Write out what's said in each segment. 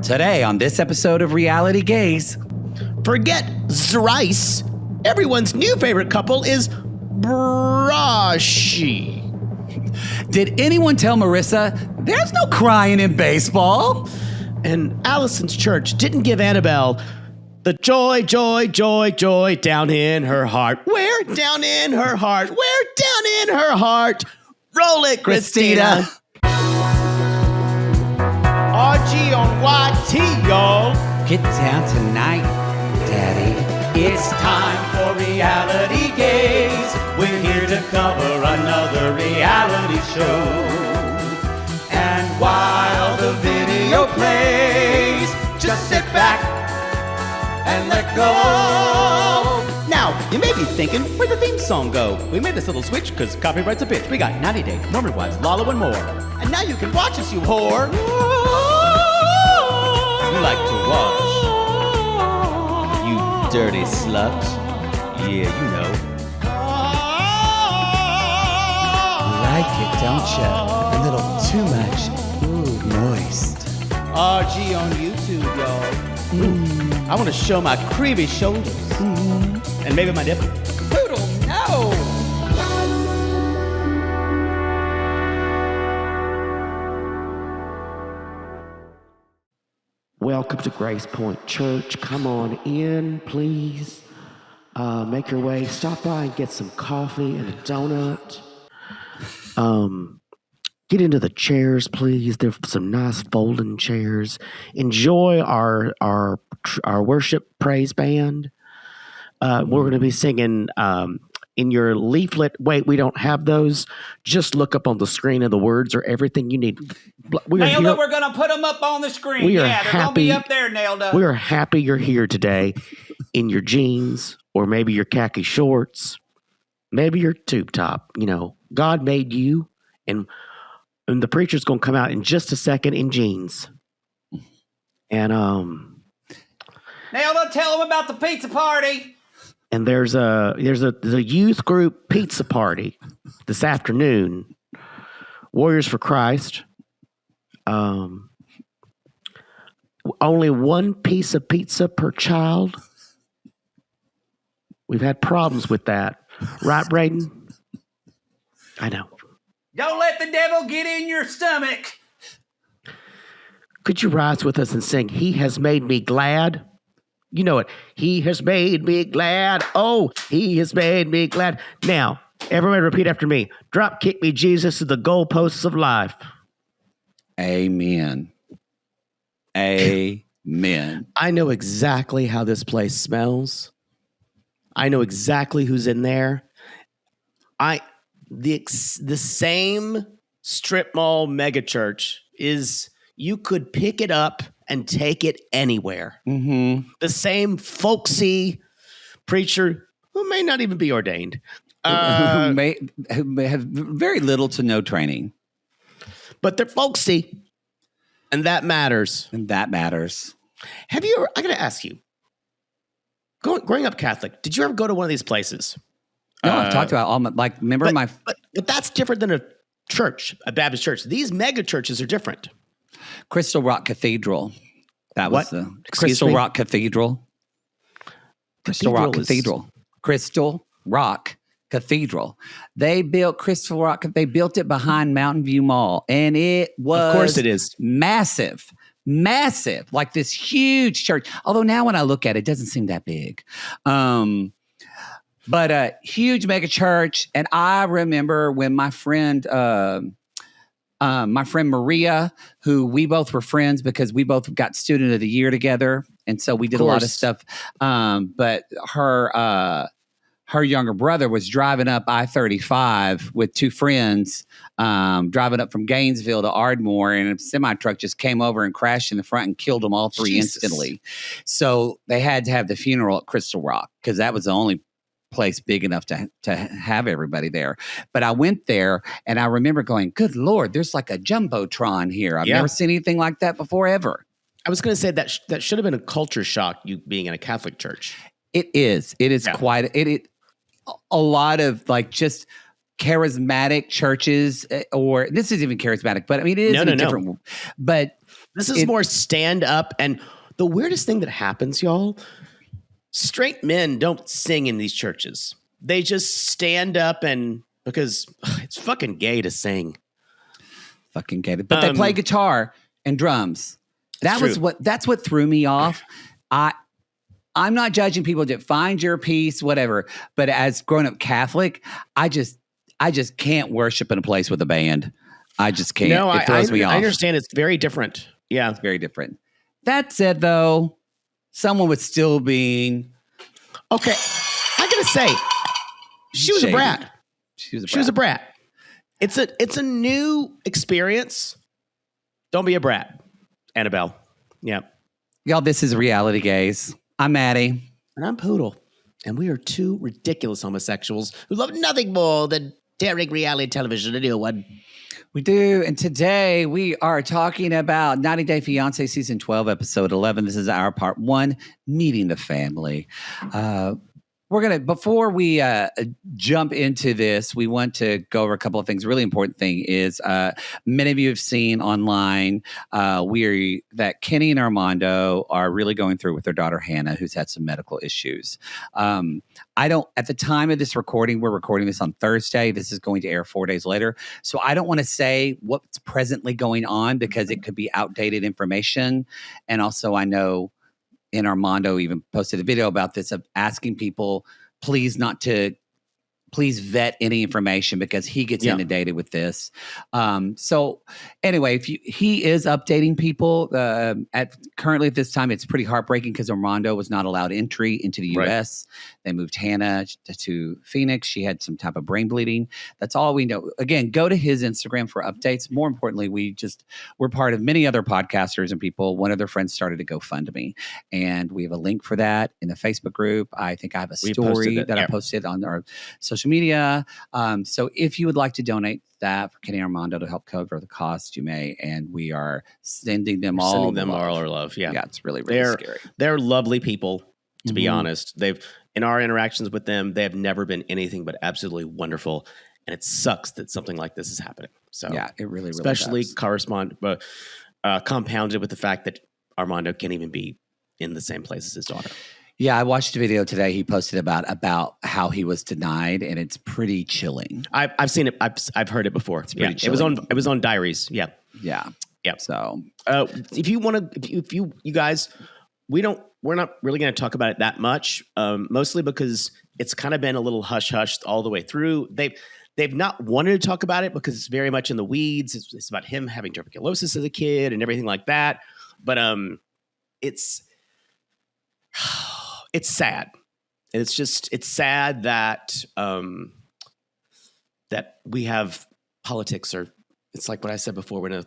Today on this episode of Reality Gays. Forget Zrice. Everyone's new favorite couple is Brashy. Did anyone tell Marissa there's no crying in baseball? And Allison's church didn't give Anabelle the joy, joy, joy, joy down in her heart. Where? Down in her heart. Where? Down in her heart. Roll it, Christina. RG on YT, y'all. Get down tonight, Daddy. It's time for Reality Gays. We're here to cover another reality show. And while the video plays, just sit back and let go. Now, you may be thinking, where'd the theme song go? We made this little switch because copyright's a bitch. We got 90 Day, Mormon Wives, Lala, and more. And now you can watch us, you whore. You like to watch. You dirty slut. Yeah, you know. Like it, don't you? A little too much. Ooh, moist. RG on YouTube, y'all. I want to show my creamy shoulders. And maybe my nipple. Poodle, no! Welcome to Grace Point Church. Come on in, please. Make your way. Stop by and get some coffee and a donut. Get into the chairs, please. There's some nice folding chairs. Enjoy our worship praise band. We're going to be singing in your leaflet. Wait, we don't have those. Just look up on the screen, and the words are everything you need. Nelda, we're going to put them up on the screen. They're going to be up there, Nelda. We are happy you're here today in your jeans or maybe your khaki shorts, maybe your tube top. You know, God made you, and the preacher's going to come out in just a second in jeans. And Nelda, tell them about the pizza party. And there's a youth group pizza party this afternoon. Warriors for Christ. Only one piece of pizza per child. We've had problems with that. Right, Braden? I know. Don't let the devil get in your stomach. Could you rise with us and sing, He Has Made Me Glad? You know it. He has made me glad. Oh, he has made me glad. Now, everybody repeat after me. Drop kick me, Jesus, to the goalposts of life. Amen. Amen. I know exactly how this place smells. I know exactly who's in there. The same strip mall megachurch is, you could pick it up and take it anywhere. Mm-hmm. The same folksy preacher who may not even be ordained. Who may have very little to no training. But they're folksy. And that matters. And that matters. Have you ever, I got to ask you, growing up Catholic, did you ever go to one of these places? No, I've talked about all my, like, remember but that's different than a church, a Baptist church. These mega churches are different. Crystal Rock Cathedral. That was the Crystal Rock Cathedral. Crystal Rock Cathedral. Crystal Rock Cathedral. They built Crystal Rock. They built it behind Mountain View Mall, and it was, of course, it is massive, like this huge church. Although now when I look at it, it doesn't seem that big. But a huge mega church, and I remember when my friend Maria, who we both were friends because we both got Student of the Year together. And so we did a lot of stuff. But her younger brother was driving up I-35 with two friends, driving up from Gainesville to Ardmore, and a semi-truck just came over and crashed in the front and killed them all three instantly. So they had to have the funeral at Crystal Rock because that was the only place big enough to have everybody there. But I went there and I remember going, good Lord, there's like a Jumbotron here. I've never seen anything like that before ever. I was going to say that should have been a culture shock, you being in a Catholic church. It is quite a lot of like just charismatic churches, or this isn't even charismatic, but I mean, it is different. But This is more stand up. And the weirdest thing that happens, y'all, straight men don't sing in these churches. They just stand up because it's fucking gay to sing. Fucking gay. But they play guitar and drums. That's what threw me off. I'm not judging people that find your peace, whatever. But as grown up Catholic, I just can't worship in a place with a band. I just can't. No, it throws me off. I understand it's very different. Yeah. It's very different. That said, though, someone was still being... Okay. I gotta say, she was a brat. She was a brat. It's a new experience. Don't be a brat, Anabelle. Yeah. Y'all, this is Reality Gays. I'm Mattie. And I'm Poodle. And we are two ridiculous homosexuals who love nothing more than tearing reality television a new one. We do. And today we are talking about 90 Day Fiance Season 12, Episode 11. This is our part 1, Meeting the Family. Before we jump into this, we want to go over a couple of things. A really important thing is many of you have seen online that Kenny and Armando are really going through with their daughter Hannah, who's had some medical issues. At the time of this recording, we're recording this on Thursday. This is going to air 4 days later. So I don't want to say what's presently going on because it could be outdated information. And also I know and Armando even posted a video about this of asking people, please vet any information because he gets inundated with this. So anyway, he is updating people currently at this time. It's pretty heartbreaking because Armando was not allowed entry into the U.S. They moved Hannah to Phoenix. She had some type of brain bleeding. That's all we know. Again, go to his Instagram for updates. More importantly, we're part of many other podcasters and people. One of their friends started a GoFundMe, and we have a link for that in the Facebook group. I think I have a story that I posted on our social media. So if you would like to donate that for Kenny and Armando to help cover the cost, you may. And we are sending them all our love. Yeah. Yeah, it's really, really scary. They're lovely people, to be honest. In our interactions with them, they have never been anything but absolutely wonderful. And it sucks that something like this is happening. So yeah, it really, really especially does. Compounded with the fact that Armando can't even be in the same place as his daughter. Yeah, I watched a video today he posted about how he was denied, and it's pretty chilling. I've seen it. I've heard it before. It's pretty chilling. It was on Diaries. Yeah. Yeah. So if you want to, if you guys, we're not really going to talk about it that much, mostly because it's kind of been a little hush hush all the way through. They've not wanted to talk about it because it's very much in the weeds. It's about him having tuberculosis as a kid and everything like that. But it's sad. It's sad that that we have politics, or it's like what I said before, when I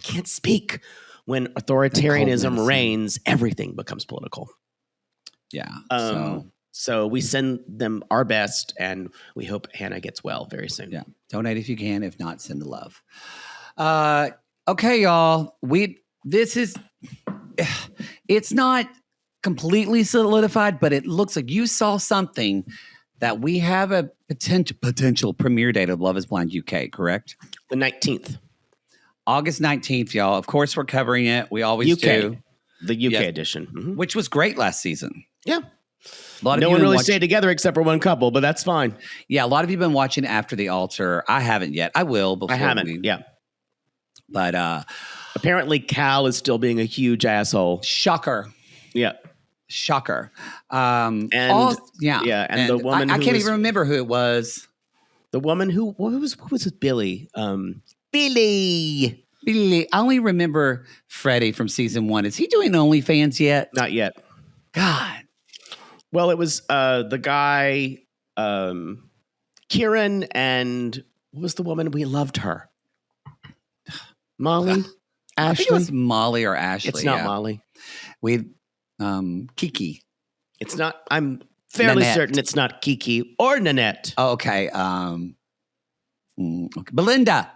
can't speak. When authoritarianism reigns, everything becomes political. Yeah. So we send them our best, and we hope Hannah gets well very soon. Yeah. Donate if you can. If not, send the love. Okay, y'all. It's not completely solidified, but it looks like you saw something that we have a potential premiere date of Love is Blind UK, correct? The 19th. August 19th, y'all. Of course, we're covering it. We always do. The UK edition. Mm-hmm. Which was great last season. Yeah. No one really stayed together except for one couple, but that's fine. Yeah, a lot of you have been watching After the Altar. I haven't yet. I will before I haven't, yeah. But apparently Cal is still being a huge asshole. Shocker. Yeah. Shocker. And the woman I can't even remember who it was. The woman who was it? Billy. Billy. I only remember Freddie from season 1. Is he doing OnlyFans yet? Not yet. God. Well, it was the guy, Kieran, and what was the woman? We loved her. Molly? Ashley? I think it was Molly or Ashley. It's not Molly. Kiki. It's not. I'm fairly certain it's not Kiki or Nanette. Oh, okay. Okay. Belinda.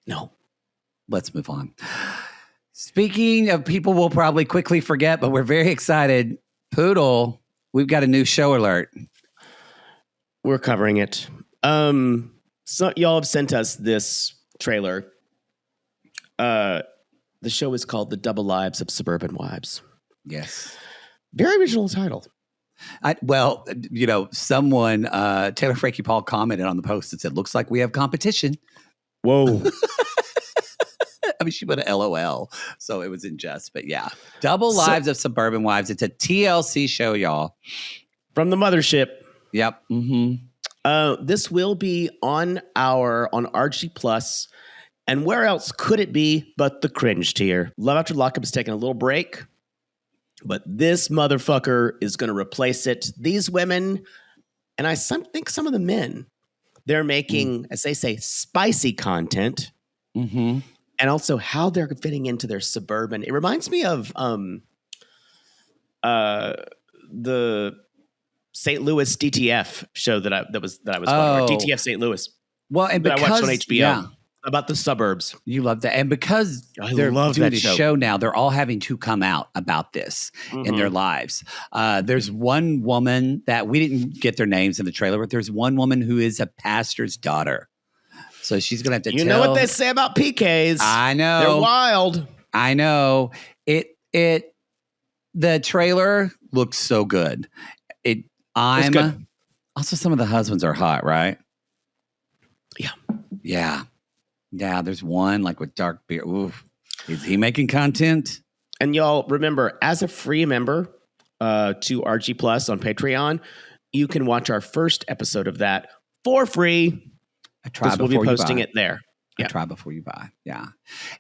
No. Let's move on. Speaking of people we'll probably quickly forget, but we're very excited. Poodle, we've got a new show alert. We're covering it. So y'all have sent us this trailer. The show is called The Double Lives of Suburban Wives. Yes. Very original title. Someone, Taylor Frankie Paul commented on the post and said, looks like we have competition. Whoa. I mean, she put a LOL, so it was in jest, but yeah. Double Lives of Suburban Wives. It's a TLC show, y'all. From the mothership. Yep. Mm-hmm. This will be on RG Plus. And where else could it be but the cringe tier? Love After Lockup is taking a little break, but this motherfucker is going to replace it. These women, and I think some of the men, they're making, as they say, spicy content. Mm-hmm. And also how they're fitting into their suburban. It reminds me of the St. Louis DTF show that I was watching, or DTF St. Louis. Well, and because I watched on HBO about the suburbs. You love that, and because they're doing the show now, they're all having to come out about this in their lives. There's one woman that we didn't get their names in the trailer, but there's one woman who is a pastor's daughter. So she's going to have to tell. You know what they say about PKs. I know. They're wild. I know. The trailer looks so good. It's good. Also, some of the husbands are hot, right? Yeah. There's one like with dark beard. Oof. Is he making content? And y'all remember, as a free member to RG Plus on Patreon, you can watch our first episode of that for free. We'll be posting it there. Yeah. Try before you buy. Yeah.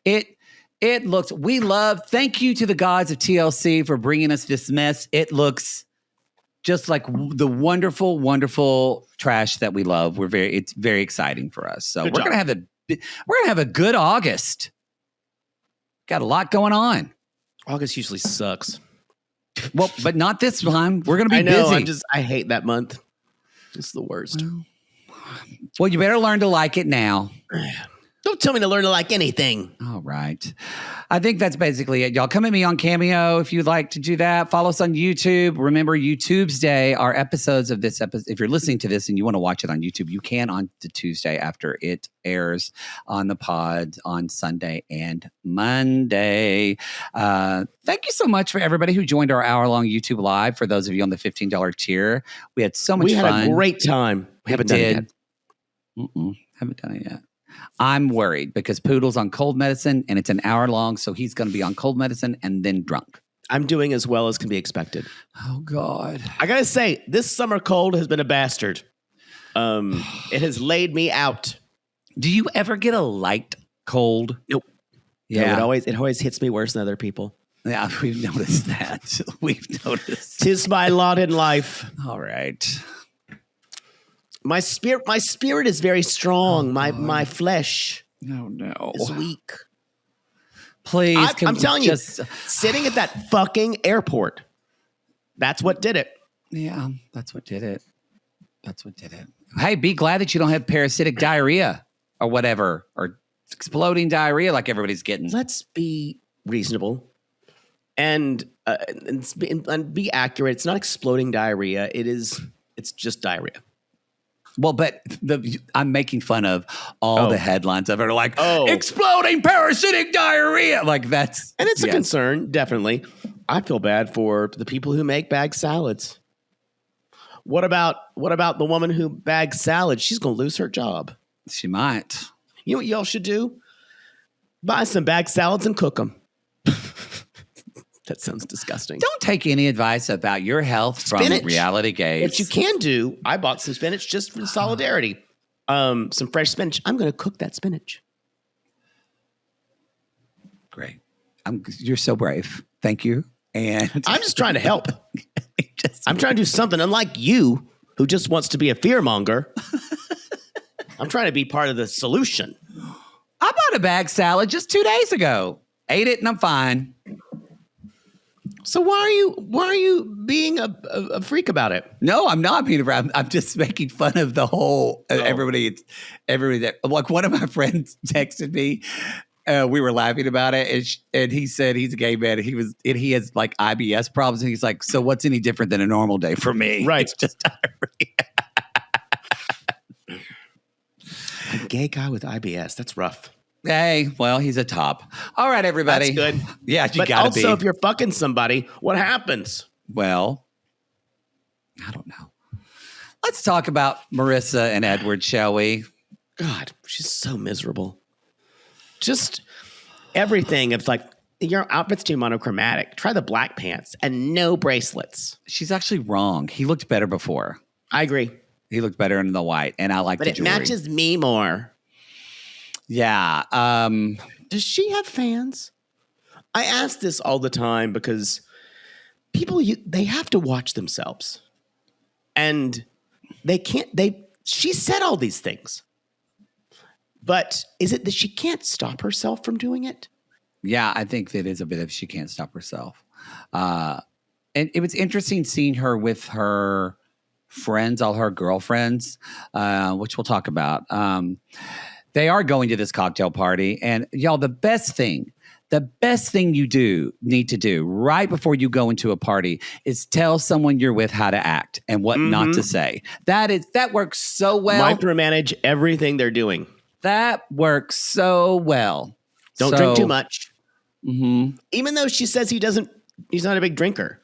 It looks, thank you to the gods of TLC for bringing us this mess. It looks just like the wonderful, wonderful trash that we love. It's very exciting for us. So we're going to have a good August. Got a lot going on. August usually sucks. Well, but not this time. We're going to be busy. I hate that month. It's the worst. Well, you better learn to like it now. Don't tell me to learn to like anything. All right. I think that's basically it. Y'all come at me on Cameo if you'd like to do that. Follow us on YouTube. Remember, YouTube's Day, our episodes of this episode. If you're listening to this and you want to watch it on YouTube, you can on the Tuesday after it airs on the pod on Sunday and Monday. Thank you so much for everybody who joined our hour-long YouTube Live. For those of you on the $15 tier, we had so much fun. We had a great time. We haven't done it yet. Haven't done it yet. I'm worried because Poodle's on cold medicine and it's an hour long, so he's going to be on cold medicine and then drunk. I'm doing as well as can be expected. Oh, God. I got to say, this summer cold has been a bastard. It has laid me out. Do you ever get a light cold? Nope. Yeah. No, it always hits me worse than other people. Yeah, we've noticed that. We've noticed. 'Tis my lot in life. All right. My spirit is very strong. My flesh is weak. Please, I'm telling you, sitting at that fucking airport, that's what did it. Yeah, that's what did it. Hey, be glad that you don't have parasitic diarrhea or whatever, or exploding diarrhea like everybody's getting. Let's be reasonable and be accurate. It's not exploding diarrhea. It's just diarrhea. Well, but I'm making fun of all the headlines of it are like, exploding parasitic diarrhea. Like that's... And it's a concern, definitely. I feel bad for the people who make bag salads. What about the woman who bags salads? She's going to lose her job. She might. You know what y'all should do? Buy some bag salads and cook them. That sounds disgusting. Don't take any advice about your health from RealityGays. What you can do, I bought some spinach just for solidarity. Some fresh spinach. I'm going to cook that spinach. Great. You're so brave. Thank you. And I'm just trying to help. I'm trying to do something unlike you, who just wants to be a fearmonger. I'm trying to be part of the solution. I bought a bag salad just 2 days ago. Ate it and I'm fine. So why are you being a freak about it? No, I'm not being around. I'm just making fun of the whole everybody that, like, one of my friends texted me. We were laughing about it, and he said he's a gay man. And he has like IBS problems, and he's like, "So what's any different than a normal day for me?" Right, it's just diarrhea. A gay guy with IBS. That's rough. Hey, well, he's a top. All right, everybody. That's good. Yeah, you but gotta be. Also, if you're fucking somebody, what happens? Well, I don't know. Let's talk about Marissa and Edward, shall we? God, she's so miserable. Just everything. It's like, your outfit's too monochromatic. Try the black pants and no bracelets. She's actually wrong. He looked better before. I agree. He looked better in the white, and I like the jewelry. But it matches me more. Yeah. Does she have fans? I ask this all the time because people, they have to watch themselves. And they can't, she said all these things. But is it that she can't stop herself from doing it? Yeah, I think that is a bit of she can't stop herself. And it was interesting seeing her with her friends, all her girlfriends, which we'll talk about. They are going to this cocktail party. And y'all, the best thing you need to do right before you go into a party is tell someone you're with how to act and what not to say. That works so well. Micromanage everything they're doing. That works so well. Don't drink too much. Mm-hmm. Even though she says he's not a big drinker.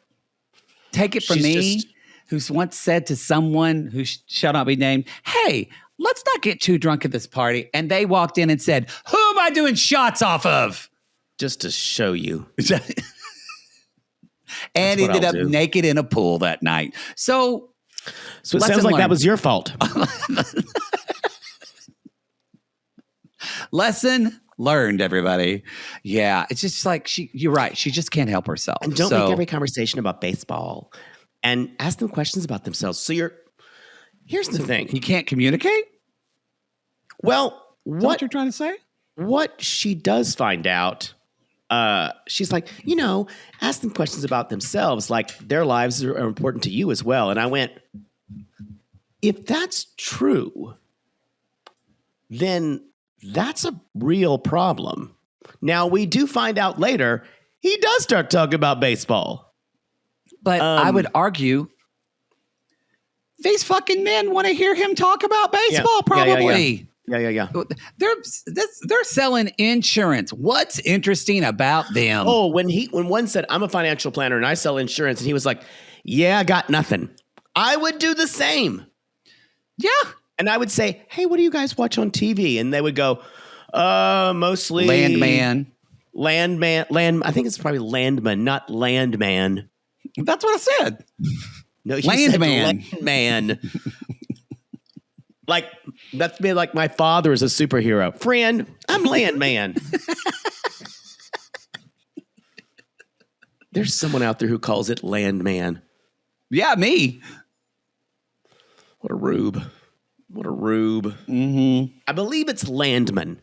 Take it from me, who's once said to someone who shall not be named, hey, let's not get too drunk at this party. And they walked in and said, who am I doing shots off of? Just to show you. And ended up naked in a pool that night. So it sounds like that was your fault. Lesson learned, everybody. Yeah, it's just like you're right. She just can't help herself. And don't make every conversation about baseball. And ask them questions about themselves. So here's the thing. You can't communicate? Well, what you're trying to say? What she does find out, she's like, ask them questions about themselves, like their lives are important to you as well. And I went, if that's true, then that's a real problem. Now, we do find out later, he does start talking about baseball. But I would argue these fucking men want to hear him talk about baseball, probably. Yeah. They're selling insurance. What's interesting about them? Oh, when one said, I'm a financial planner and I sell insurance, and he was like, yeah, I got nothing. I would do the same. Yeah. And I would say, hey, what do you guys watch on TV? And they would go, mostly Landman. I think it's probably Landman, not Landman. That's what I said. No, you Landman. said Landman. Like, that's me, like my father is a superhero. Friend, I'm Landman. There's someone out there who calls it Landman. Yeah, me. What a rube. Mm-hmm. I believe it's Landman.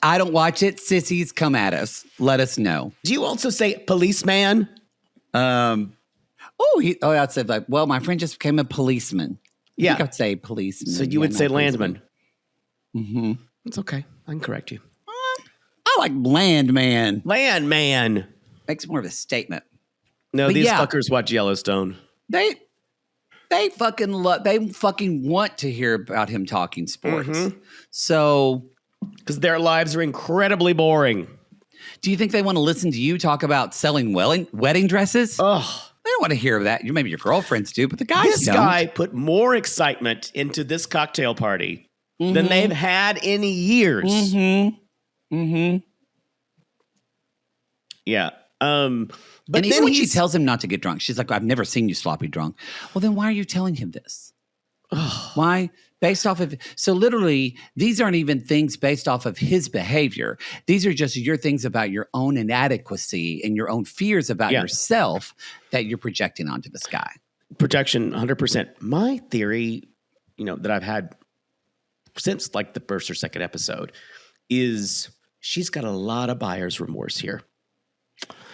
I don't watch it. Sissies, come at us. Let us know. Do you also say policeman? I'd say like, well, my friend just became a policeman. Yeah. I think I'd say policeman. So you would say Landman. Mm-hmm. It's okay. I can correct you. I like Landman. Landman. Makes more of a statement. No, these fuckers watch Yellowstone. They fucking want to hear about him talking sports. Mm-hmm. So, because their lives are incredibly boring. Do you think they want to listen to you talk about selling wedding dresses? Ugh. They don't want to hear that. Maybe your girlfriends do, but the guys don't. This guy put more excitement into this cocktail party than they've had in years. Mm-hmm. Mm-hmm. Yeah. But and even when she tells him not to get drunk, she's like, I've never seen you sloppy drunk. Well, then why are you telling him this? Why? Based off of, so literally, these aren't even things based off of his behavior. These are just your things about your own inadequacy and your own fears about yourself that you're projecting onto this guy. Projection, 100%. My theory, that I've had since like the first or second episode is she's got a lot of buyer's remorse here.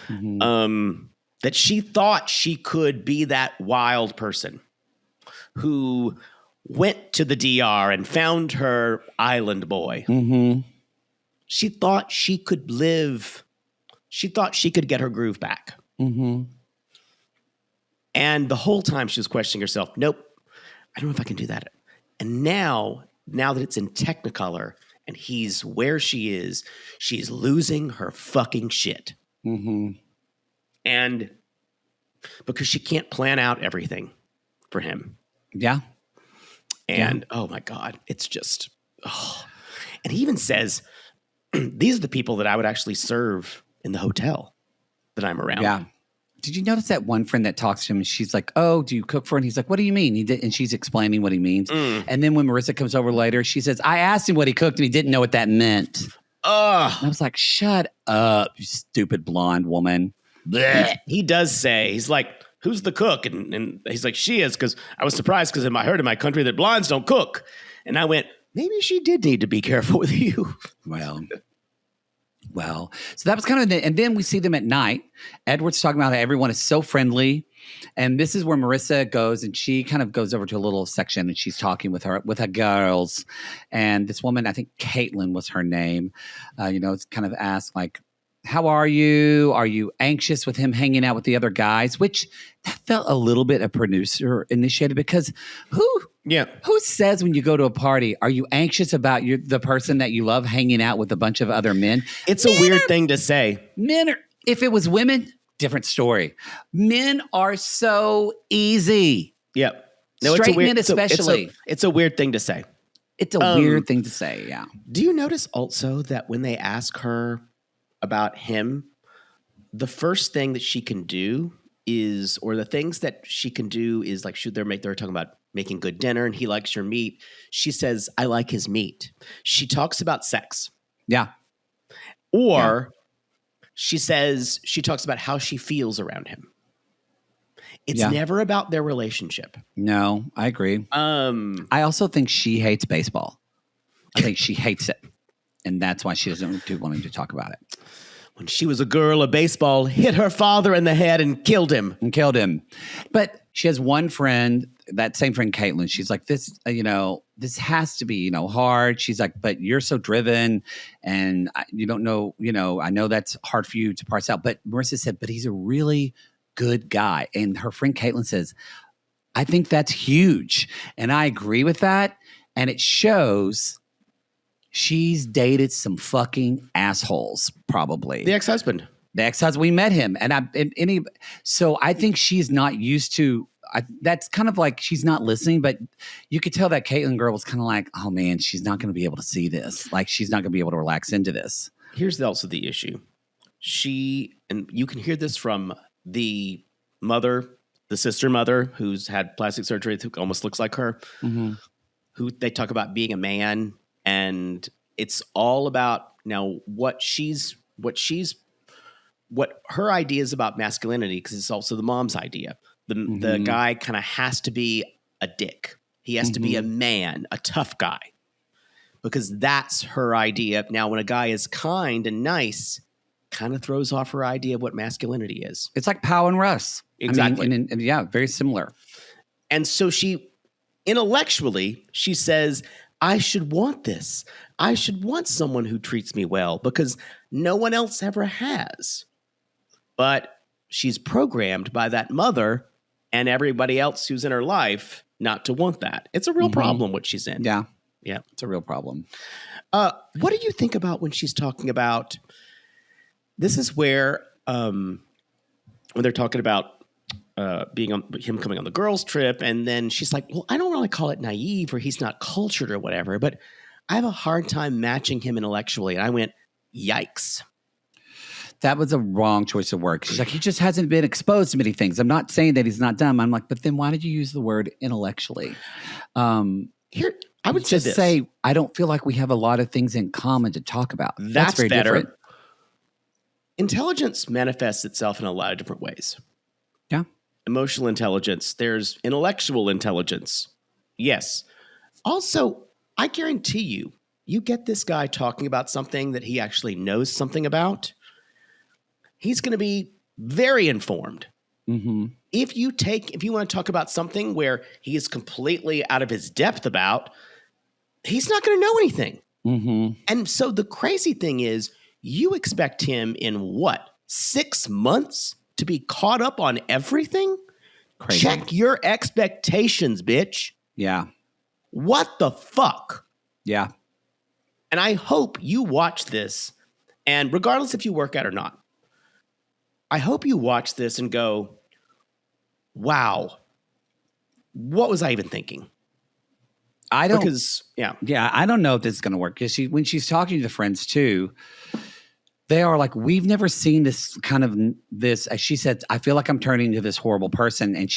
Mm-hmm. That she thought she could be that wild person who went to the DR and found her island boy. Mm-hmm. She thought she could live. She thought she could get her groove back. Mm-hmm. And the whole time she was questioning herself. Nope. I don't know if I can do that. And now that it's in Technicolor, and he's where she is, she's losing her fucking shit. Mm-hmm. And because she can't plan out everything for him. Yeah. And oh my God, it's just, and he even says, these are the people that I would actually serve in the hotel that I'm around. Yeah. Did you notice that one friend that talks to him? And she's like, "Oh, do you cook for him?" And he's like, "What do you mean?" And she's explaining what he means. And then when Marissa comes over later, she says, "I asked him what he cooked and he didn't know what that meant." And I was like, "Shut up, you stupid blonde woman." He does say, he's like, "Who's the cook?" And he's like, "She is," because I was surprised because I heard in my country that blondes don't cook. And I went, maybe she did need to be careful with you. Well, so that was kind of and then we see them at night. Edward's talking about how everyone is so friendly. And this is where Marissa goes, and she kind of goes over to a little section, and she's talking with her girls. And this woman, I think Caitlin was her name, it's kind of asked like, "How are you? Are you anxious with him hanging out with the other guys?" Which that felt a little bit a producer initiated, because who says when you go to a party, are you anxious about the person that you love hanging out with a bunch of other men? It's a weird thing to say. If it was women, different story. Men are so easy. Yep. No, straight men especially. It's a weird thing to say. It's a weird thing to say, yeah. Do you notice also that when they ask her about him, the first thing that she can do is, or the things that she can do is like, they're talking about making good dinner and he likes your meat. She says, "I like his meat." She talks about sex. Yeah. Or she talks about how she feels around him. It's never about their relationship. No, I agree. I also think she hates baseball. I think she hates it. And that's why she doesn't want him to talk about it. When she was a girl, a baseball hit her father in the head and killed him. But she has one friend, that same friend, Caitlin. She's like, this has to be, hard. She's like, "But you're so driven and you don't know, I know that's hard for you to parse out." But Marissa said, "But he's a really good guy." And her friend Caitlin says, "I think that's huge." And I agree with that. And it shows she's dated some fucking assholes, probably. The ex-husband. We met him. So I think she's not used to, that's kind of like she's not listening, but you could tell that Caitlin girl was kind of like, "Oh man, she's not going to be able to see this. Like she's not going to be able to relax into this." Here's also the issue. And you can hear this from the mother, the sister mother, who's had plastic surgery, who almost looks like her, who they talk about being a man. And it's all about now what her ideas about masculinity, because it's also the mom's idea. The guy kind of has to be a dick. He has to be a man, a tough guy, because that's her idea. Now, when a guy is kind and nice, kind of throws off her idea of what masculinity is. It's like Pow and Russ. Exactly. Very similar. And so intellectually, she says, "I should want this. I should want someone who treats me well because no one else ever has." But she's programmed by that mother and everybody else who's in her life not to want that. It's a real problem what she's in. Yeah. Yeah, it's a real problem. What do you think about when she's talking about, this is where when they're talking about him coming on the girls' trip, and then she's like, "Well, I don't really call it naive or he's not cultured or whatever, but I have a hard time matching him intellectually." And I went, yikes. That was a wrong choice of word. She's like, "He just hasn't been exposed to many things." I'm not saying that he's not dumb. I'm like, but then why did you use the word intellectually? Here, I would just say, I don't feel like we have a lot of things in common to talk about. That's very better. Different. Intelligence manifests itself in a lot of different ways. Yeah. Emotional intelligence. There's intellectual intelligence. Yes. Also, I guarantee you get this guy talking about something that he actually knows something about, he's going to be very informed. If you want to talk about something where he is completely out of his depth about, he's not going to know anything. And so the crazy thing is, you expect him in 6 months to be caught up on everything? Crazy. Check your expectations, bitch. Yeah. What the fuck? Yeah. And I hope you watch this, and regardless if you work out or not, I hope you watch this and go, wow, what was I even thinking? I don't, I don't know if this is going to work because when she's talking to the friends too, they are like, we've never seen this kind of this. As she said, I feel like I'm turning into this horrible person, and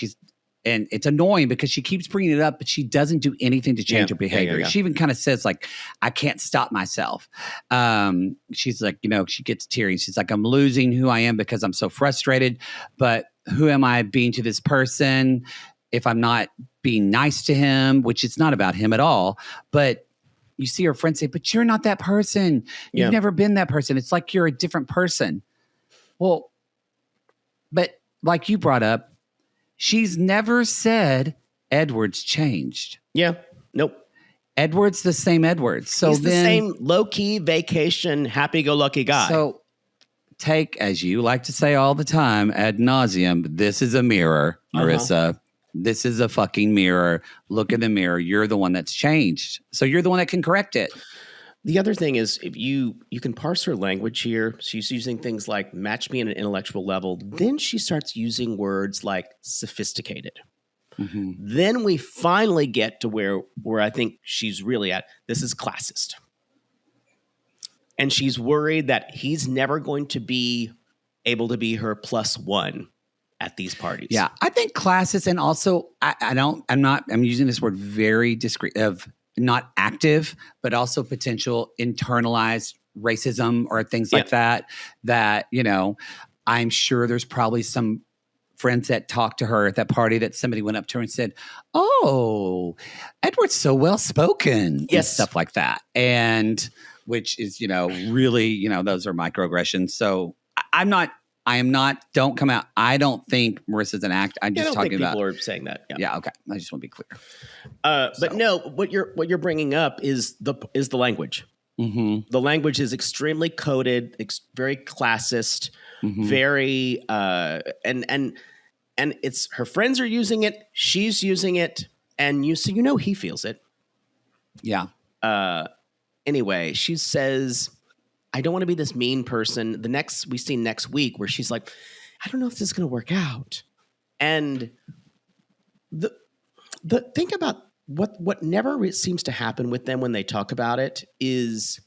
it's annoying because she keeps bringing it up, but she doesn't do anything to change her behavior. Yeah. She even kind of says like, I can't stop myself. She's like, she gets teary. She's like, I'm losing who I am because I'm so frustrated, but who am I being to this person if I'm not being nice to him, which it's not about him at all. But you see her friends say, but you're not that person. You've never been that person. It's like you're a different person. Well, but like you brought up, she's never said Edward's changed. Yeah. Nope. Edward's the same Edward. So he's the same low-key vacation, happy-go-lucky guy. So take, as you like to say all the time, ad nauseum, this is a mirror, Marissa. This is a fucking mirror. Look in the mirror. You're the one that's changed. So you're the one that can correct it. The other thing is, if you can parse her language here. She's using things like match me at an intellectual level. Then she starts using words like sophisticated. Mm-hmm. Then we finally get to where I think she's really at. This is classist. And she's worried that he's never going to be able to be her plus one at these parties. Yeah, I think classist, and also I'm using this word very discreet, of not active, but also potential internalized racism or things like that, I'm sure there's probably some friends that talked to her at that party that somebody went up to her and said, oh, Edward's so well-spoken. Yes. And stuff like that. And which is, really, those are microaggressions. So don't come out. I don't think Marissa's an act. I'm just talking about. People are saying that. Yeah. Okay. I just want to be clear. But no, what you're bringing up is the language. Mm-hmm. The language is extremely coded, very classist, very and it's her friends are using it. She's using it, and he feels it. Yeah. Anyway, she says, I don't want to be this mean person. We see next week where she's like, I don't know if this is going to work out. And the think about what never seems to happen with them when they talk about it is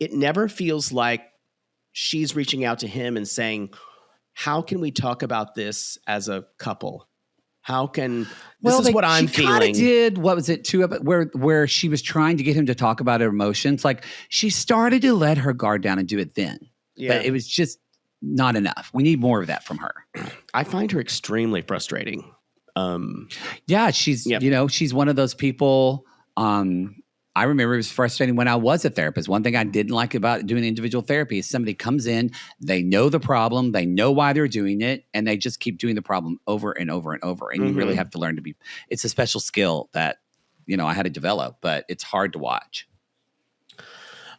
it never feels like she's reaching out to him and saying, how can we talk about this as a couple? How can this is what I'm feeling? She did, what was it, where she was trying to get him to talk about her emotions. Like she started to let her guard down and do it then. Yeah. But it was just not enough. We need more of that from her. I find her extremely frustrating. She's she's one of those people. I remember it was frustrating when I was a therapist. One thing I didn't like about doing individual therapy is somebody comes in, they know the problem, they know why they're doing it, and they just keep doing the problem over and over and over. And you really have to learn to it's a special skill that, I had to develop, but it's hard to watch.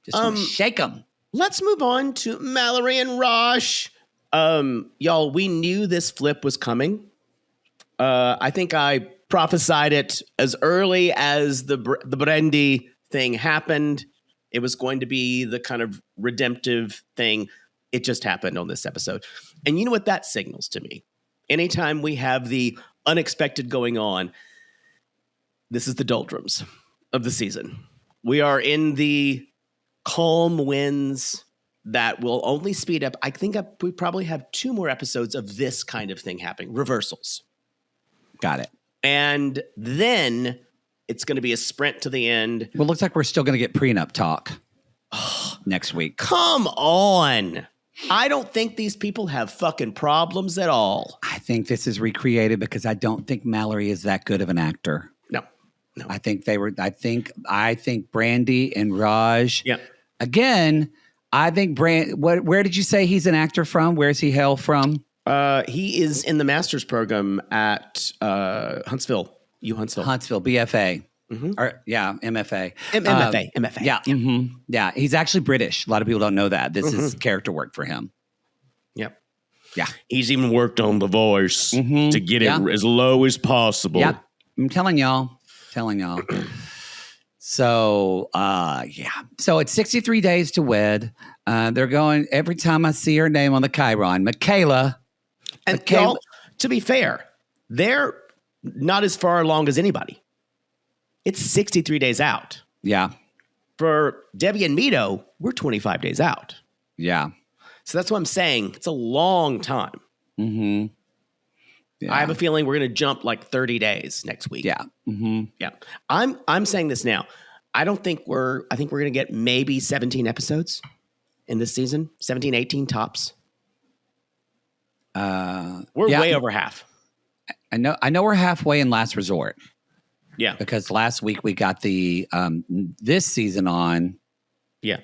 Just want to shake them. Let's move on to Mallorie and Rasit. Y'all, we knew this flip was coming. I think I prophesied it as early as the Brandy thing happened. It was going to be the kind of redemptive thing. It just happened on this episode. And you know what that signals to me? Anytime we have the unexpected going on, this is the doldrums of the season. We are in the calm winds that will only speed up. I think we probably have 2 more episodes of this kind of thing happening. Reversals. Got it. And then it's going to be a sprint to the end. Well, it looks like we're still going to get prenup talk next week. Come on. I don't think these people have fucking problems at all. I think this is recreated because I don't think Mallorie is that good of an actor. No. I think I think Brandy and Raj. Yeah. Again, I think where did you say he's an actor from? Where's he hail from? He is in the master's program at Huntsville, Huntsville, BFA. Mm-hmm. MFA. MFA. Yeah. Mm-hmm. Yeah. He's actually British. A lot of people don't know that. This is character work for him. Yep. Yeah. He's even worked on the voice to get it as low as possible. Yeah. I'm telling y'all. So, yeah. So it's 63 days to wed. They're going, every time I see her name on the Chiron, Michaela. And y'all, to be fair, they're not as far along as anybody. It's 63 days out. Yeah. For Debbie and Mito, we're 25 days out. Yeah. So that's what I'm saying. It's a long time. Mm-hmm. Yeah. I have a feeling we're going to jump like 30 days next week. Yeah. Mm-hmm. Yeah. I'm saying this now. I think we're going to get maybe 17 episodes in this season. 17, 18 tops. We're way over half. I know we're halfway in Last Resort. Yeah. Because last week we got the this season on. Yeah.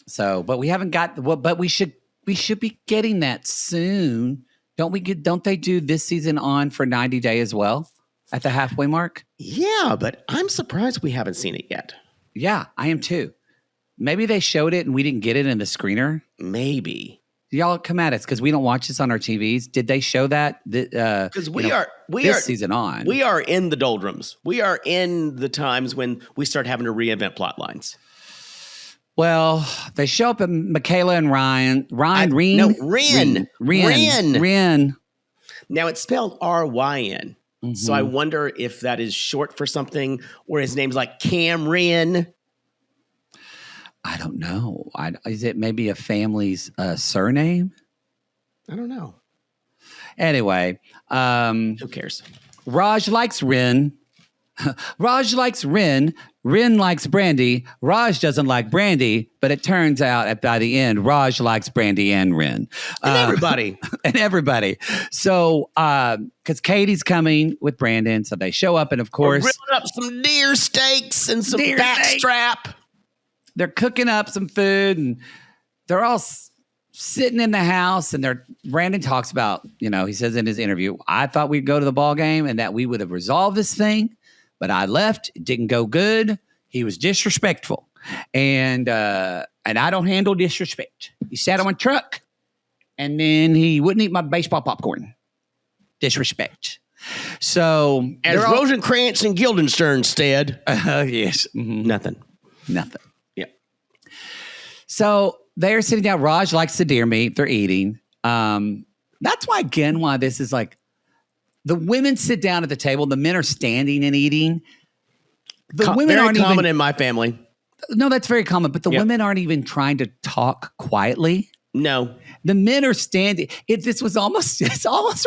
So, but we haven't got but we should be getting that soon. Don't they do this season on for 90 Day as well at the halfway mark? Yeah, but I'm surprised we haven't seen it yet. Yeah, I am too. Maybe they showed it and we didn't get it in the screener. Maybe. Y'all come at us because we don't watch this on our TVs. Did they show that? Because we are season on. We are in the doldrums. We are in the times when we start having to reinvent plot lines. Well, they show up at Michaela and Ren. Now it's spelled R-Y-N. Mm-hmm. So I wonder if that is short for something, or his name's like Cameron. I don't know. Is it maybe a family's surname? I don't know. Anyway. Who cares? Raj likes Ren. Raj likes Ren. Ren likes Brandy. Raj doesn't like Brandy, but it turns out by the end, Raj likes Brandy and Ren. And everybody. And everybody. So, because Katie's coming with Brandon, so they show up, and of course... We're grilling up some deer steaks and some backstrap. They're cooking up some food, and they're all sitting in the house, and Brandon talks about, he says in his interview, I thought we'd go to the ball game and that we would have resolved this thing, but I left. It didn't go good. He was disrespectful, and I don't handle disrespect. He sat on my truck, and then he wouldn't eat my baseball popcorn. Disrespect. So as Rosencrantz and Guildenstern said, yes, mm-hmm. Nothing. Yeah. So they're sitting down. Raj likes the deer meat. They're eating. That's why this is like the women sit down at the table. The men are standing and eating. The women very aren't common in my family. No, that's very common. But the women aren't even trying to talk quietly. No. The men are standing. It's almost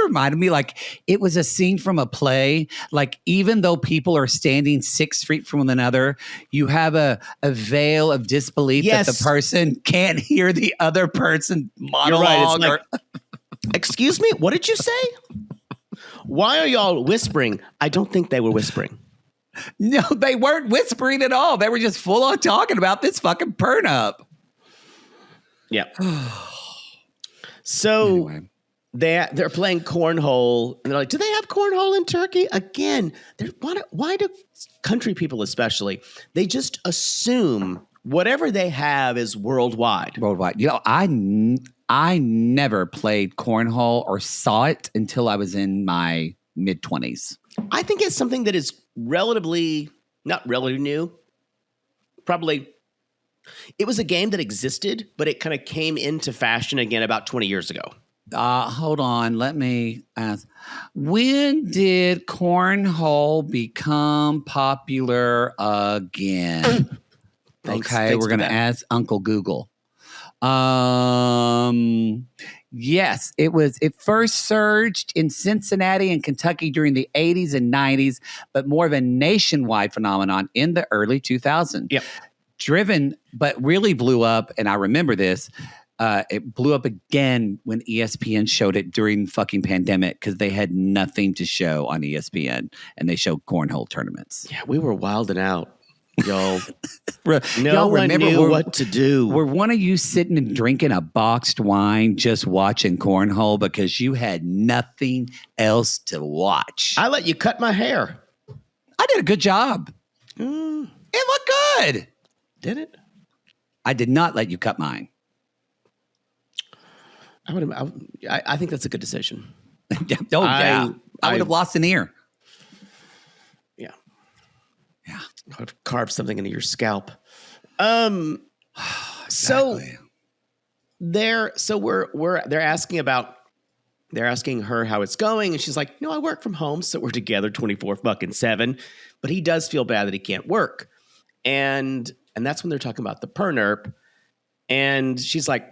reminded me like it was a scene from a play. Like even though people are standing 6 feet from one another, you have a veil of disbelief that the person can't hear the other person monologue. You're right. It's like, excuse me, what did you say? Why are y'all whispering? I don't think they were whispering. No, they weren't whispering at all. They were just full on talking about this fucking burn up. Yeah. So anyway. They're playing cornhole, and they're like, do they have cornhole in Turkey? Again, why do country people especially, they just assume whatever they have is worldwide. Worldwide. I never played cornhole or saw it until I was in my mid-20s. I think it's something that is not relatively new. Probably. It was a game that existed, but it kind of came into fashion again about 20 years ago. Hold on. Let me ask. When did cornhole become popular again? Okay, we're going to ask Uncle Google. Yes, it first surged in Cincinnati and Kentucky during the 80s and 90s, but more of a nationwide phenomenon in the early 2000s. Yep. Driven, but really blew up, and I remember this, it blew up again when ESPN showed it during fucking pandemic because they had nothing to show on ESPN, and they showed cornhole tournaments. Yeah, we were wilding out, y'all. No one knew what to do. Were one of you sitting and drinking a boxed wine just watching cornhole because you had nothing else to watch? I let you cut my hair. I did a good job. It looked good. Did it? I did not let you cut mine. I think that's a good decision. I would have lost an ear. Yeah. Yeah. I've carved something into your scalp. Exactly. So they're asking her how it's going, and she's like, "No, I work from home, so we're together 24/7." But he does feel bad that he can't work, and that's when they're talking about the pernerp, and she's like,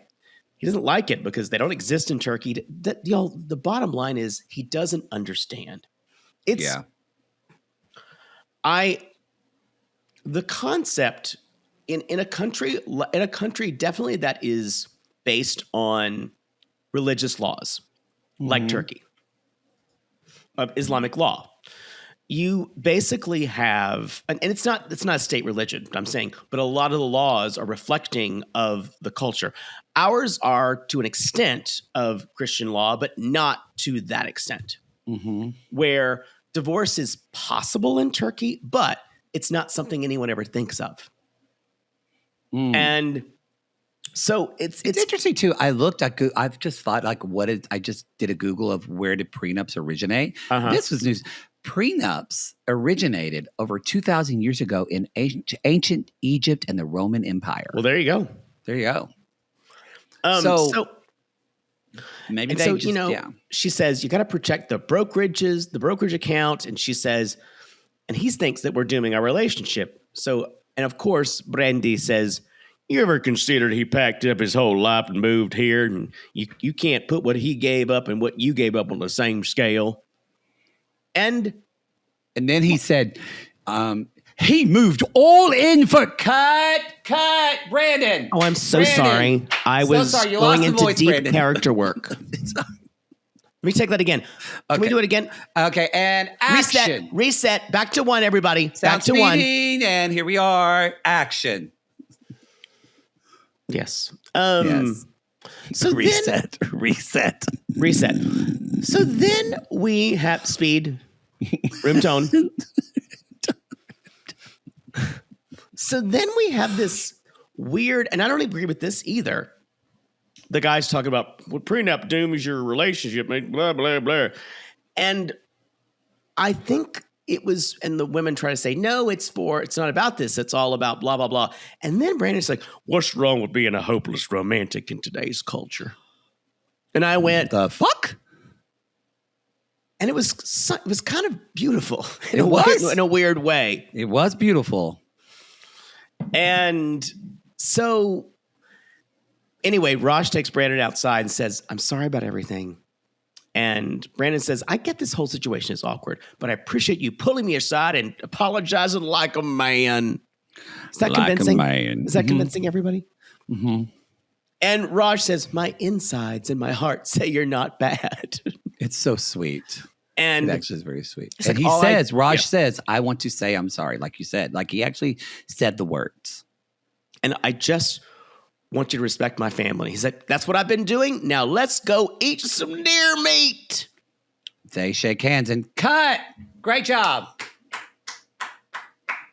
he doesn't like it because they don't exist in Turkey. The bottom line is he doesn't understand. The concept in a country definitely that is based on religious laws, like Turkey, of Islamic law. You basically have, and it's not a state religion, I'm saying, but a lot of the laws are reflecting of the culture. Ours are to an extent of Christian law, but not to that extent, where divorce is possible in Turkey, but it's not something anyone ever thinks of. And so it's interesting too. I've just thought I just did a Google of where did prenups originate. This was news. Prenups originated over 2,000 years ago in ancient Egypt and the Roman Empire. Well, there you go. So maybe she says, you got to protect the brokerage account. And she says, and he thinks that we're dooming our relationship. So, and of course, Brandy says, you ever considered he packed up his whole life and moved here, and you can't put what he gave up and what you gave up on the same scale? And then he said, he moved all in for cut, Brandon. Oh, I'm so sorry. I was going into deep character work. Let me take that again. Can we do it again? Okay, and action. Reset. Back to one, everybody. Back to one. And here we are. Action. Yes. Yes. So reset. So then we have speed, room tone. So then we have this weird, and I don't agree with this either. The guy's talking about what prenup dooms your relationship, blah, blah, blah. And I think it was, and the women try to say, no, it's not about this. It's all about blah, blah, blah. And then Brandon's like, what's wrong with being a hopeless romantic in today's culture? And I went, the fuck? And it was kind of beautiful in in a weird way. It was beautiful. And so anyway, Raj takes Brandon outside and says, I'm sorry about everything. And Brandon says, I get this whole situation is awkward, but I appreciate you pulling me aside and apologizing like a man. Is that convincing? Is that convincing everybody? And Raj says, my insides and my heart say you're not bad. It's so sweet. And it actually is very sweet. And like, Raj says, I want to say I'm sorry, like you said. Like he actually said the words. And I just want you to respect my family. He's like, that's what I've been doing. Now let's go eat some deer meat. They shake hands and cut. Great job.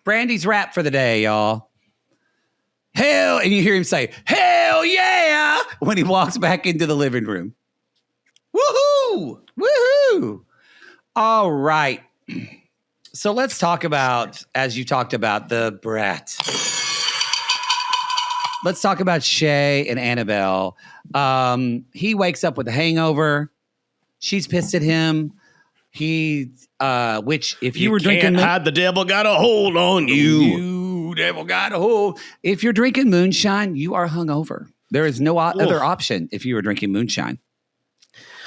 Brandy's rap for the day, y'all. Hell, and you hear him say, hell yeah, when he walks back into the living room. Woohoo! Woohoo! All right. So let's talk about, as you talked about, the brat. Let's talk about Shea and Anabelle. He wakes up with a hangover. She's pissed at him. Which if you were drinking, can't hide, the devil got a hold on you. You devil got a hold. If you're drinking moonshine, you are hungover. There is no other option. If you were drinking moonshine,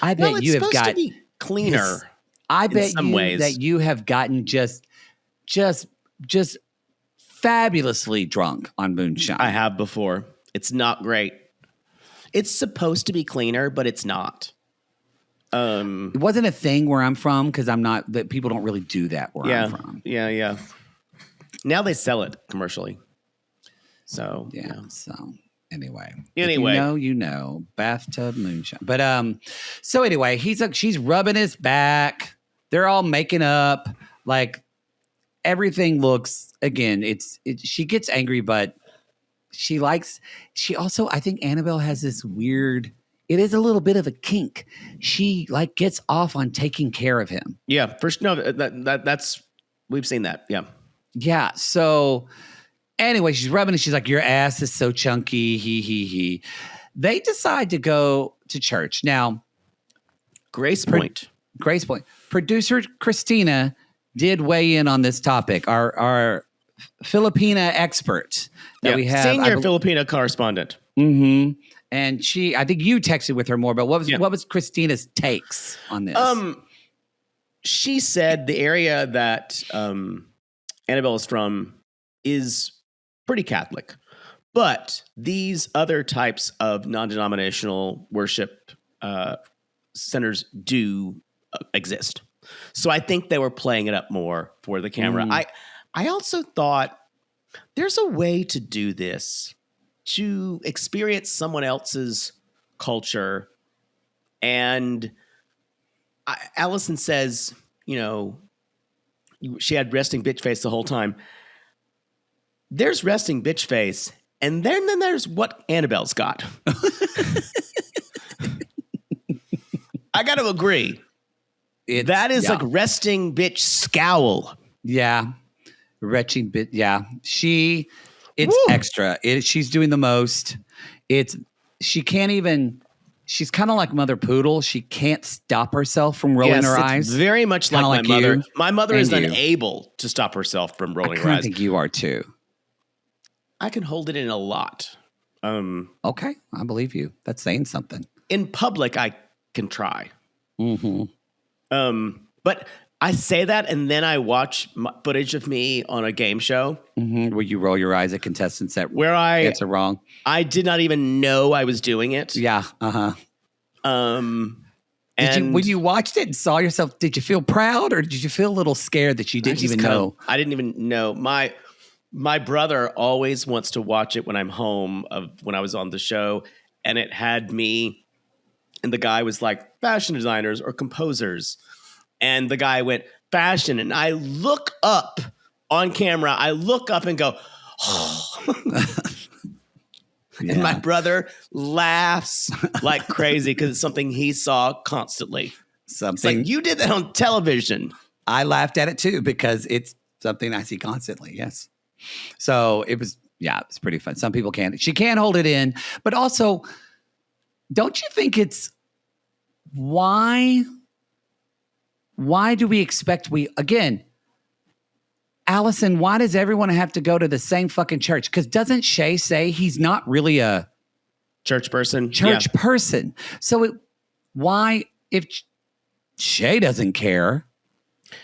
I bet you have got to be cleaner. I bet that you have gotten just fabulously drunk on moonshine. I have before. It's not great. It's supposed to be cleaner, but it's not. It wasn't a thing where I'm from because I'm not. That people don't really do that where I'm from. Yeah. Now they sell it commercially. So So anyway, if you know, bathtub moonshine. But so anyway, she's rubbing his back. They're all making up. Like everything looks. Again, she gets angry, but she also, I think Anabelle has this weird. It is a little bit of a kink. She gets off on taking care of him. Yeah, first no, that's we've seen that. Yeah. Yeah. So anyway, she's rubbing it. She's like, your ass is so chunky. He. They decide to go to church. Now, Grace Point. Producer Christina did weigh in on this topic. Our Filipina expert that we have. Senior Filipina correspondent. Mm-hmm. And I think you texted with her more, but what was Christina's takes on this? She said the area that Anabelle is from is pretty Catholic, but these other types of non-denominational worship centers do exist. So I think they were playing it up more for the camera. I also thought there's a way to do this, to experience someone else's culture. And Allison says, she had resting bitch face the whole time. There's resting bitch face, and then there's what Annabelle's got. I got to agree. That is like resting bitch scowl. Yeah. Retching bit. Yeah. It's extra. She's doing the most. She can't even, she's kind of like Mother Poodle. She can't stop herself from rolling her eyes. Very much like my mother. You. My mother is unable to stop herself from rolling her eyes. I think you are too. I can hold it in a lot. Okay. I believe you. That's saying something. In public, I can try. Mm-hmm. But I say that, and then I watch footage of me on a game show. Mm-hmm. Where you roll your eyes at contestants that answer wrong. I did not even know I was doing it. Yeah. Uh-huh. And when you watched it and saw yourself, did you feel proud or did you feel a little scared that you didn't even know? I didn't even know. My brother always wants to watch it when I'm home when I was on the show, and it had me, and the guy was like, fashion designers or composers. And the guy went, fashion. And I look up on camera. I look up and go, oh. Yeah. And my brother laughs like crazy because it's something he saw constantly. It's like, you did that on television. I laughed at it too because it's something I see constantly. Yes. So it's pretty fun. Some people can't. She can't hold it in. But also, don't you think it's why do we expect Allison, why does everyone have to go to the same fucking church? Because doesn't Shea say he's not really a church person? Person. So if Shea doesn't care,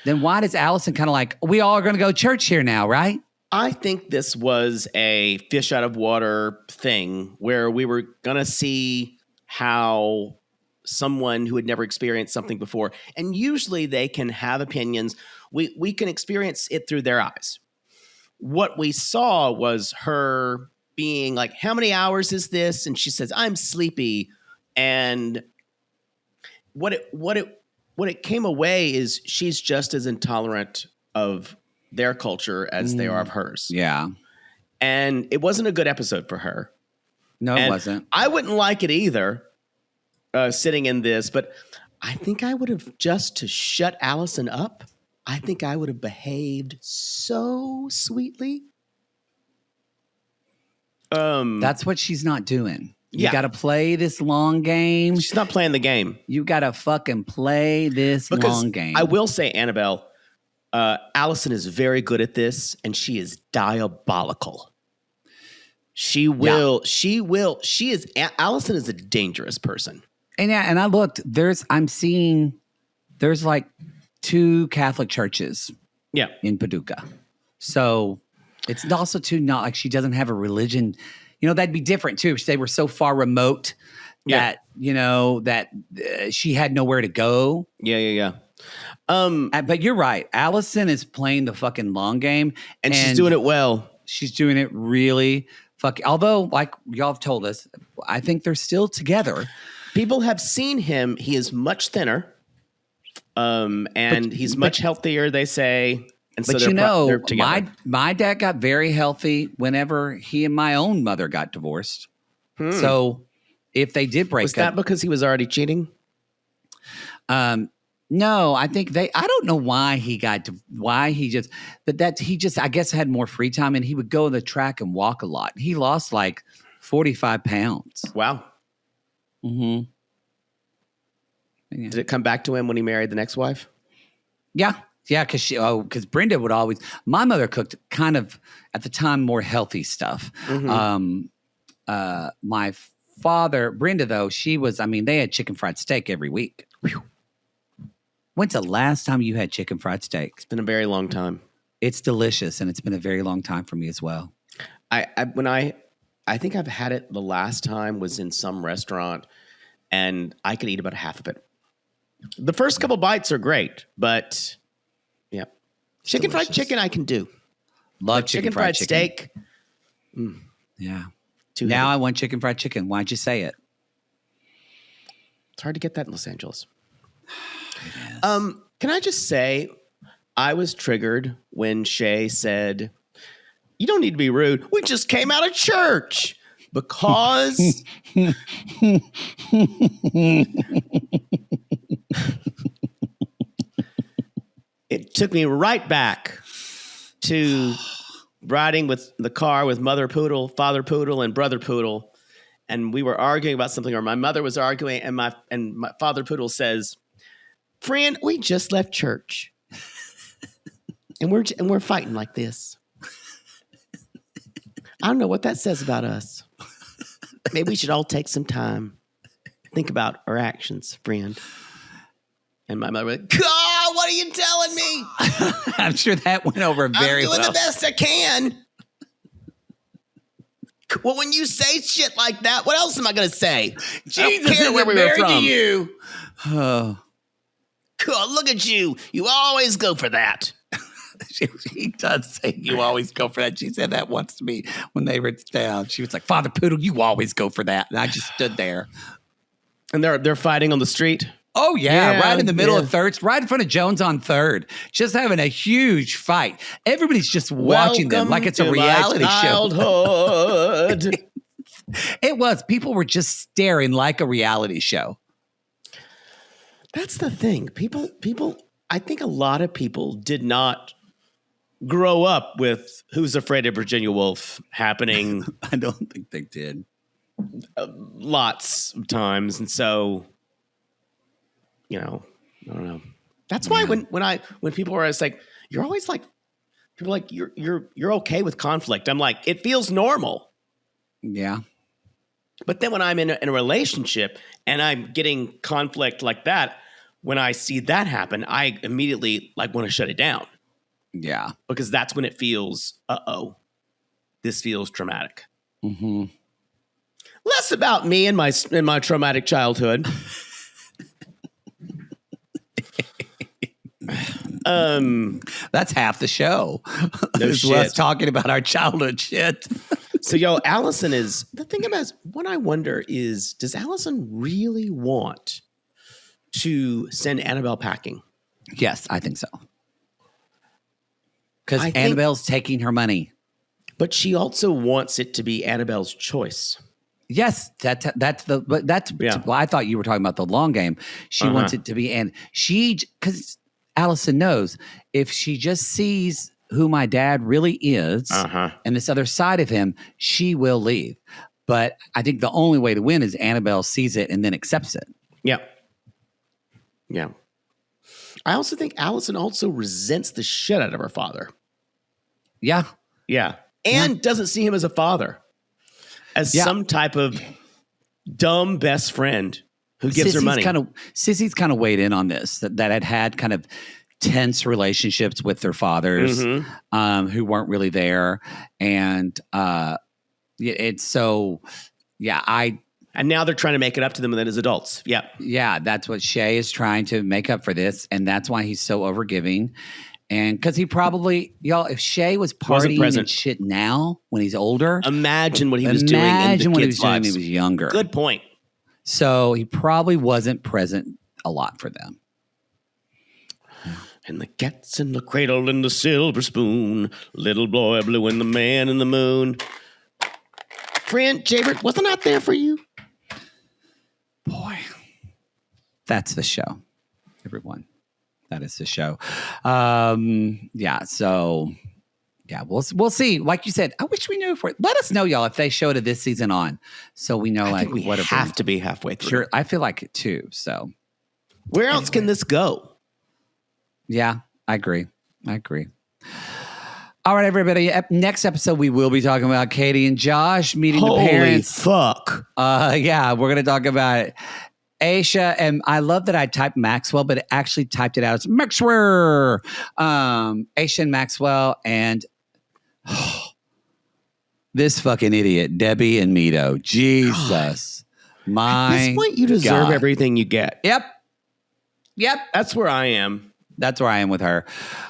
then why does Allison kind of like, we all are going to go to church here now, right? I think this was a fish out of water thing where we were going to see how someone who had never experienced something before, and usually they can have opinions. We can experience it through their eyes. What we saw was her being like, how many hours is this? And she says, I'm sleepy. And what it came away is she's just as intolerant of their culture as they are of hers. Yeah. And it wasn't a good episode for her. No, it wasn't. I wouldn't like it either. Sitting in this, but I think I would have, just to shut Allison up, I think I would have behaved so sweetly. That's what she's not doing. You got to play this long game. She's not playing the game. You got to fucking play this long game. I will say, Annabelle, Allison is very good at this, and she is diabolical. Allison is a dangerous person. And I looked, I'm seeing there's like 2 Catholic churches in Paducah. So it's also too not like she doesn't have a religion. That'd be different too if they were so far remote that, that she had nowhere to go. Yeah. But you're right. Allison is playing the fucking long game. And she's doing it well. She's doing it really although, like y'all have told us, I think they're still together. People have seen him. He is much thinner, and he's much healthier, they say. And so they're together. My dad got very healthy whenever he and my own mother got divorced. So if they did break up. Was that because he was already cheating? No, I think I don't know why he I guess had more free time and he would go on the track and walk a lot. He lost like 45 pounds. Wow. Mm-hmm. Yeah. Did it come back to him when he married the next wife? Yeah. Yeah. Because Brenda would always, my mother cooked kind of at the time more healthy stuff. Mm-hmm. My father, Brenda, though, they had chicken fried steak every week. Whew. When's the last time you had chicken fried steak? It's been a very long time. It's delicious, and it's been a very long time for me as well. I think I've had it the last time was in some restaurant, and I could eat about half of it. The first couple bites are great, but yeah, chicken fried chicken I can do. Love chicken fried steak. Yeah. Now I want chicken fried chicken. Why'd you say it? It's hard to get that in Los Angeles. Can I just say, I was triggered when Shea said, "You don't need to be rude. We just came out of church." Because it took me right back to riding with the car with Mother Poodle, Father Poodle, and Brother Poodle. And we were arguing about something, or my mother was arguing, and my Father Poodle says, "Friend, we just left church, and we're fighting like this. I don't know what that says about us. Maybe we should all take some time, think about our actions, friend." And my mother went, "God, what are you telling me?" I'm sure that went over very well. I'm doing the best I can. Well, when you say shit like that, what else am I going to say? Jesus, I don't care where we were from. You. Oh. God, look at you. You always go for that. She does say you always go for that. She said that once to me when they were down. She was like, "Father Poodle, you always go for that." And I just stood there. And they're fighting on the street? Oh, yeah, right in the middle of Third, right in front of Jones on Third, just having a huge fight. Everybody's just watching them like it's a reality show. It was. People were just staring like a reality show. That's the thing. People, I think a lot of people did not grow up with Who's Afraid of Virginia Woolf happening. I don't think they did. Lots of times. And so, I don't know. That's why when people are always like, you're always like, people are like, you're okay with conflict. I'm like, it feels normal. Yeah. But then when I'm in a relationship and I'm getting conflict like that, when I see that happen, I immediately want to shut it down. Yeah. Because that's when it feels, this feels traumatic. Mm-hmm. Less about me and my traumatic childhood. That's half the show. No shit. Us talking about our childhood shit. So, Allison is the thing about what I wonder is, does Allison really want to send Anabelle packing? Yes, I think so. Because Annabelle's taking her money, but she also wants it to be Annabelle's choice. Yes, that's well, I thought you were talking about the long game. She wants it to be, and because Allison knows if she just sees who my dad really is and this other side of him, she will leave. But I think the only way to win is Anabelle sees it and then accepts it. Yeah. Yeah. I also think Allison also resents the shit out of her father. Yeah. Yeah. And doesn't see him as a father. As some type of dumb best friend who gives her money. Sissy's kind of weighed in on this, that had kind of tense relationships with their fathers who weren't really there. And it's so, and now they're trying to make it up to them then as adults. Yeah. Yeah, that's what Shea is trying to make up for this. And that's why he's so overgiving. And because he probably, if Shea was partying and shit now when he's older. Imagine what he was doing in the kids' lives. When he was younger. Good point. So he probably wasn't present a lot for them. And the cat's in the cradle and the silver spoon. Little boy blue and the man in the moon. Friend, Jaybird, wasn't that there for you? Boy. That's the show, everyone. That is the show. Yeah. So yeah, we'll see. Like you said, I wish we knew. Let us know, y'all, if they showed it this season on, so we know. I think we have to be halfway through. Sure, I feel like it too. So where else can this go? Yeah, I agree. All right, everybody. Next episode, we will be talking about Katie and Josh meeting the parents. Holy fuck. Yeah, we're going to talk about Aisha. And I love that I typed Maxwell, but it actually typed it out as Maxwell. Aisha and Maxwell and this fucking idiot, Debbie and Mito. Jesus. At this point, you deserve everything you get. Yep. That's where I am. That's where I am with her.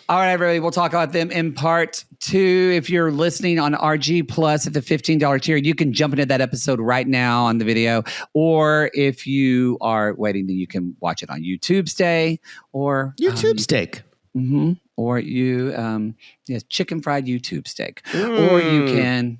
All right, everybody. We'll talk about them in part 2. If you're listening on RG Plus at the $15 tier, you can jump into that episode right now on the video. Or if you are waiting, then you can watch it on YouTube Stay or YouTube Steak. Mm-hmm. Or chicken fried YouTube steak. Or you can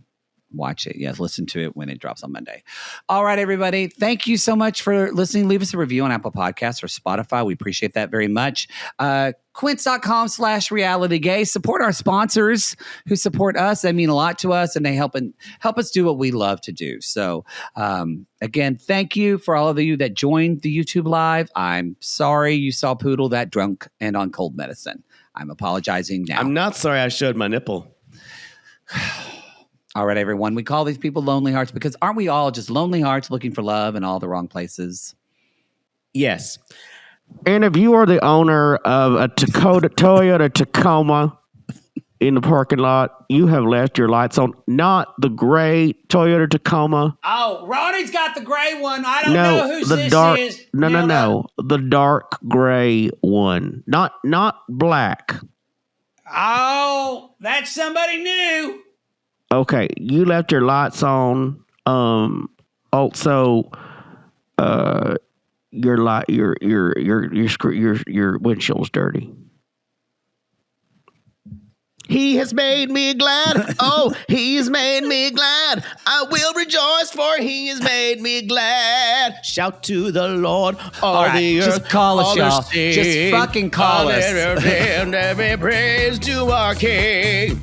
watch it. Yes, listen to it when it drops on Monday. All right, everybody. Thank you so much for listening. Leave us a review on Apple Podcasts or Spotify. We appreciate that very much. Quince.com/RealityGays. Support our sponsors who support us. They mean a lot to us, and they help us do what we love to do. So, again, thank you for all of you that joined the YouTube Live. I'm sorry you saw Poodle that drunk and on cold medicine. I'm apologizing now. I'm not sorry I showed my nipple. All right, everyone. We call these people lonely hearts because aren't we all just lonely hearts looking for love in all the wrong places? Yes. And if you are the owner of a Toyota Tacoma in the parking lot, you have left your lights on. Not the gray Toyota Tacoma. Oh, Ronnie's got the gray one. I don't know whose this is. No. The dark gray one. Not black. Oh, that's somebody new. Okay, you left your lights on. Also, your windshield's dirty. He has made me glad. Oh, he has made me glad. I will rejoice, for he has made me glad. Shout to the Lord, all the earth. Just call us, y'all. Just fucking call us. Every praise to our King.